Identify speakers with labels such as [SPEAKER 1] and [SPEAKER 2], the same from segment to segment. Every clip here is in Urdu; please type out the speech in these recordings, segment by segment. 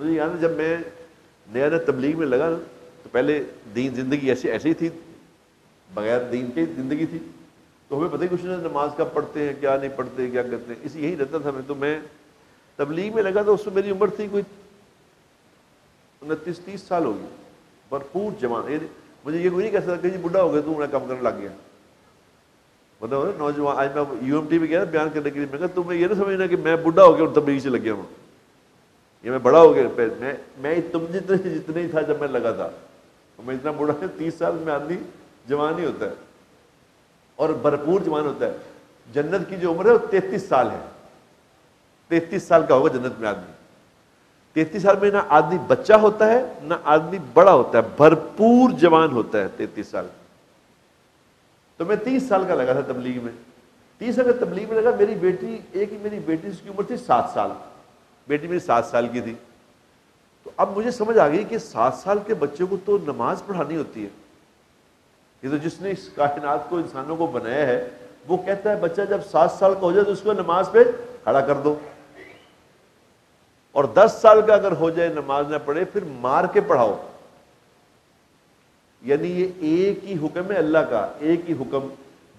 [SPEAKER 1] مجھے یاد ہے جب میں نیا نیا تبلیغ میں لگا نا تو پہلے دین زندگی ایسے ہی تھی، بغیر دین کے زندگی تھی، تو ہمیں پتہ ہی کچھ نہیں نماز کب پڑھتے ہیں، کیا نہیں پڑھتے، کیا کرتے ہیں، یہی رہتا تھا میں. تو میں تبلیغ میں لگا تو اس میں میری عمر تھی کوئی 29-30 سال ہوگی، بھرپور جوان. مجھے یہ کوئی نہیں کہہ سکتا کہ جی بڈھا ہو گیا تو میں کام کرنے لگ گیا. مطلب نوجوان، آج میں UMT میں گیا بیان کرنے کے لیے، میں کہا تمہیں یہ نہ سمجھنا کہ میں بڈھا ہو گیا اور تبلیغ سے لگ گیا ہوں، یہ میں بڑا ہو گیا. میں تم جتنے ہی تھا جب میں لگا تھا، میں اتنا بوڑھا ہے. 30 سال میں آدمی جوان ہی ہوتا ہے اور بھرپور جوان ہوتا ہے. جنت کی جو عمر ہے وہ 33 سال ہے. 33 سال کا ہوگا جنت میں آدمی. 33 سال میں نہ آدمی بچہ ہوتا ہے نہ آدمی بڑا ہوتا ہے، بھرپور جوان ہوتا ہے 33 سال. تو میں 30 سال کا لگا تھا تبلیغ میں. 30 سال کا تبلیغ میں لگا. میری بیٹی، ایک ہی میری بیٹی، اس کی عمر تھی 7 سال. بیٹی میری 7 سال کی تھی. تو اب مجھے سمجھ آ گئی کہ 7 سال کے بچے کو تو نماز پڑھانی ہوتی ہے. یہ تو جس نے اس کائنات کو، انسانوں کو بنایا ہے، وہ کہتا ہے بچہ جب 7 سال کا ہو جائے تو اس کو نماز پہ کھڑا کر دو، اور 10 سال کا اگر ہو جائے نماز نہ پڑھے پھر مار کے پڑھاؤ. یعنی یہ ایک ہی حکم ہے اللہ کا، ایک ہی حکم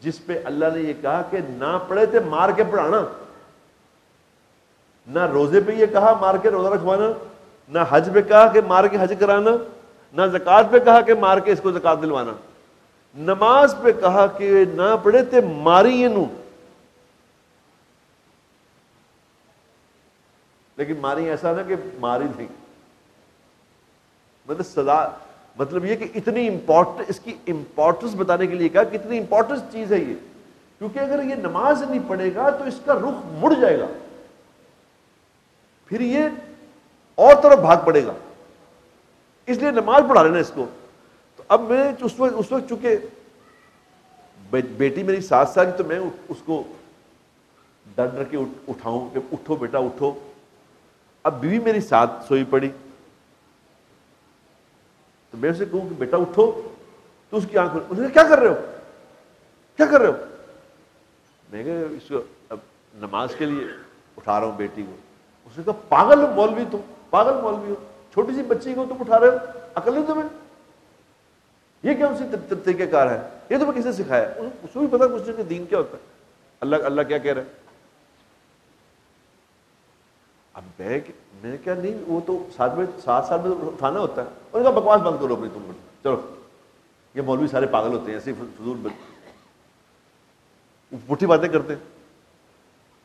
[SPEAKER 1] جس پہ اللہ نے یہ کہا کہ نہ پڑھے تھے مار کے پڑھانا. نہ روزے پہ یہ کہا مار کے روزہ رکھوانا، نہ حج پہ کہا کہ مار کے حج کرانا، نہ زکوٰۃ پہ کہا کہ مار کے اس کو زکوٰۃ دلوانا. نماز پہ کہا کہ نہ پڑھے تھے ماری یہ نو. لیکن ماری ایسا نہ کہ ماری نہیں، مطلب سزا، مطلب یہ کہ اتنی امپورٹنٹ، اس کی امپورٹنس بتانے کے لیے کہا کتنی امپورٹنٹ چیز ہے یہ. کیونکہ اگر یہ نماز نہیں پڑھے گا تو اس کا رخ مڑ جائے گا، پھر یہ اور طرف بھاگ پڑے گا. اس لیے نماز پڑھا لینا اس کو. تو اب میں اس وقت چونکہ بیٹی میری 7 سال کی، تو میں اس کو ڈر ڈر کے اٹھاؤں کہ اٹھو بیٹا اٹھو. اب بیوی میری ساتھ سوئی پڑی، تو میں اسے کہوں کہ بیٹا اٹھو تو اس کی آنکھ کھلی. انہوں نے کیا کر رہے ہو، کیا کر رہے ہو؟ میں کہ اس کو اب نماز کے لیے اٹھا رہا ہوں بیٹی کو. اس نے کہا پاگل ہو مولوی تم، پاگل مولوی ہو، چھوٹی سی بچی کو تم اٹھا رہے ہو، عقل نہیں تمہیں؟ یہ کیا اسی طریقہ کار ہے؟ یہ تمہیں کس نے سکھایا؟ اس کو بھی پتا کچھ نہیں کہ دین کیا ہوتا ہے، اللہ کیا کہہ رہا ہے. اب میں کیا نہیں، وہ تو 7 سال میں اٹھانا ہوتا ہے. انہوں نے کہا بکواس بند کرو اپنی تم، چلو یہ مولوی سارے پاگل ہوتے ہیں، ایسے فضول پٹھی باتیں کرتے ہیں.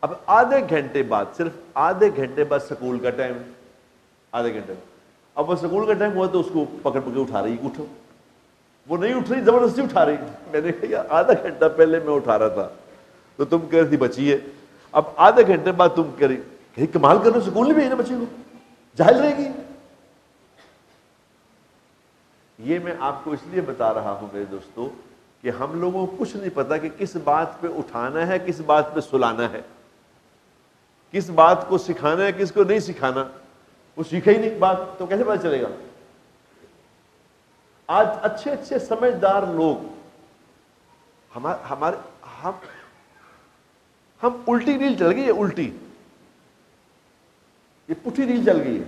[SPEAKER 1] اب آدھے گھنٹے بعد، صرف آدھے گھنٹے بعد سکول کا ٹائم، آدھے گھنٹے بعد اب وہ سکول کا ٹائم ہوا تو اس کو پکڑ اٹھا رہی، اٹھو. وہ نہیں اٹھ رہی، زبردستی اٹھا رہی. میں نے کہا یار آدھا گھنٹہ پہلے میں اٹھا رہا تھا تو تم کہہ رہی تھی بچی ہے، اب آدھے گھنٹے بعد تم کہہ رہی. کمال کر رہے ہو، سکول نہیں بھیجنا بچی کو، جاہل رہے گی. یہ میں آپ کو اس لیے بتا رہا ہوں میرے دوستو کہ ہم لوگوں کو کچھ نہیں پتا کہ کس بات پہ اٹھانا ہے، کس بات پہ سلانا ہے، کس بات کو سکھانا ہے، کس کو نہیں سکھانا. وہ سیکھا ہی نہیں بات تو کیسے پتا چلے گا؟ آج اچھے اچھے سمجھدار لوگ ہمارے ہم الٹی ریل چل گئی ہے، الٹی، یہ پٹھی ریل چل گئی ہے.